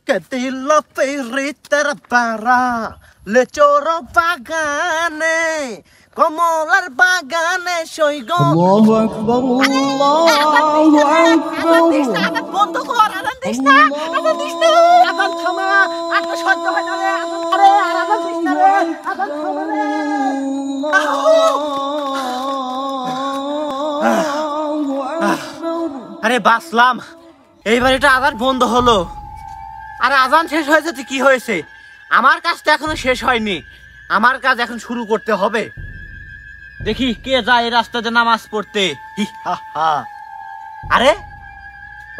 Que dilo piriter para le choro pagane কমলার বাগানে সইগো আল্লাহু আকবার আল্লাহু আকবার বন্ধ কর আজান দিস না আজান থামা আজ সহ্য হয় না রে আজান দিস না রে আজান থামা রে আরে বাসলাম এইবার এটা আজান বন্ধ হলো। আরে আজান শেষ হয়েছে তো কি হয়েছে, আমার কাজ তো এখনো শেষ হয়নি, আমার কাজ এখন শুরু করতে হবে। দেখি কে যায় এই রাস্তাতে নামাজ পড়তে। আরে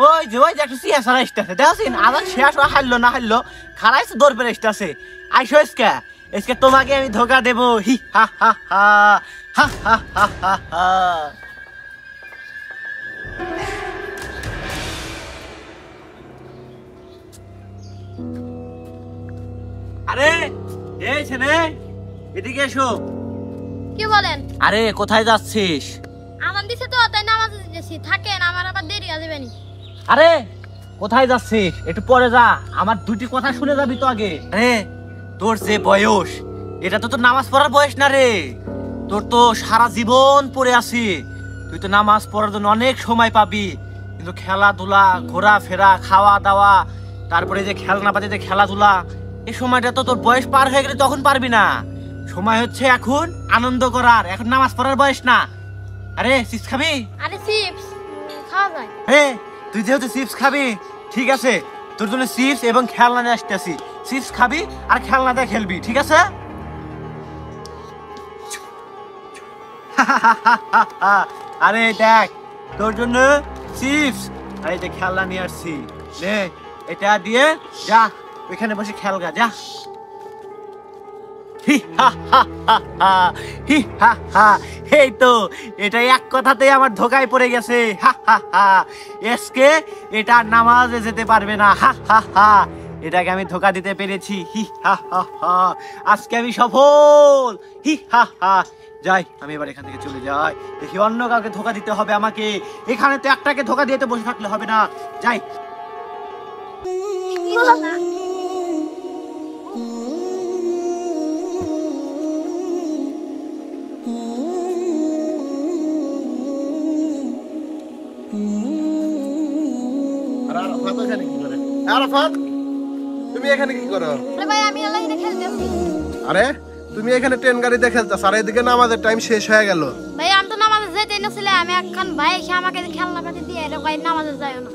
ওই যে একটা সিয়াসারা আসতেছে, দেখছেন আজান শেষ হয়ে হারলো না হারলো খারাইছে দৌড় পেরে আসতেছে। আইসো এসকে তোমাকে আমি ধোকা দেবো। হি হা হা হা হা হা হা হা হা। আরে এই ছেলে এদিকে এসো। কি বলেন? আরে কোথায় যাচ্ছিস? আজান দিছে তো তাই নামাজে যাচ্ছি, থাকেন আমার আবার দেরি হয়ে যাবে নি। আরে কোথায় যাচ্ছিস? একটু পরে যা, আমার দুটি কথা শুনে যাবি তো আগে। আরে তোর যে বয়স এটা তো তোর নামাজ পড়ার বয়স না রে, তোর তো সারা জীবন পড়ে আছি, তুই তো নামাজ পড়ার জন্য অনেক সময় পাবি, কিন্তু খেলাধুলা ঘোরাফেরা খাওয়া দাওয়া তারপরে যে খেলনা পাতি যে খেলাধুলা এই সময়টা তো তোর বয়স পার হয়ে গেলে তখন পারবি না। সময় হচ্ছে এখন আনন্দ করার, এখন নামাজ পড়ার বয়স না। আরে চিপস খাবি? আরে চিপস খাওয়া যায়? হ্যাঁ তুই যেহেতু চিপস খাবি ঠিক আছে, তোর জন্য চিপস এবং খেলনা নিয়ে আসতেছি। চিপস খাবি আর খেলনা দিয়ে খেলবি, ঠিক আছে? আরে দেখ তোর জন্য চিপস আর এই যে খেলনা নিয়ে আসছি, নে এটা দিয়ে যা ওইখানে বসে খেলগা যা। এই তো এটা এক কথাতেই আমার ধোকায় পড়ে গেছে। এসকে এটা নামাজে যেতে পারবে না। এটাকে আমি ধোকা দিতে পেরেছি। আজকে আমি সফল। যাই আমি এবার এখান থেকে চলে যাই, দেখি অন্য কাউকে ধোকা দিতে হবে আমাকে, এখানে তো একটাকে ধোকা দিয়ে তো বসে থাকলে হবে না। যাই। আরাফাত তুমি এখানে কি করো? আরে ভাই আমি লাইনে খেলতেছি। আরে তুমি এখানে ট্রেন গাড়িতে খেলতেছ আর এদিকে নামাজের টাইম শেষ হয়ে গেল। ভাই আমি তো নামাজে যেতেই নছিল, আমি একখান ভাই এসে আমাকে খেলনা পাতি দিয়ে এর ভাই নামাজে যাইও না।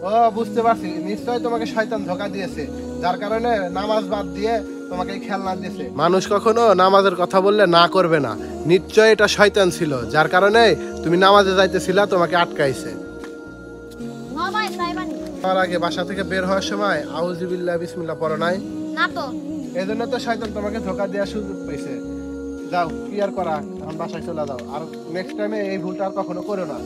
ও বুঝতে পারছি, নিশ্চয়ই তোমাকে শয়তান ধোকা দিয়েছে, যার কারণে নামাজ বাদ দিয়ে তোমাকে এই খেলনা দিয়েছে। মানুষ কখনো নামাজের কথা বললে না করবে না, নিশ্চয় এটা শয়তান ছিল, যার কারণে তুমি নামাজে যাইতেছিলা তোমাকে আটকাইছে। না ভাই যাইবানি। তার আগে বাসা থেকে বের হওয়ার সময় আউযুবিল্লাহ বিসমিল্লাহ পড়ো নাই? না তো। এজন্য তো শয়তান তোমাকে ধোকা দেওয়ার সুযোগ পেয়েছে। যাও কি আর করা, এখন বাসায় চলে যাও, আর নেক্সট টাইমে এই ভুলটা আর কখনো করো না।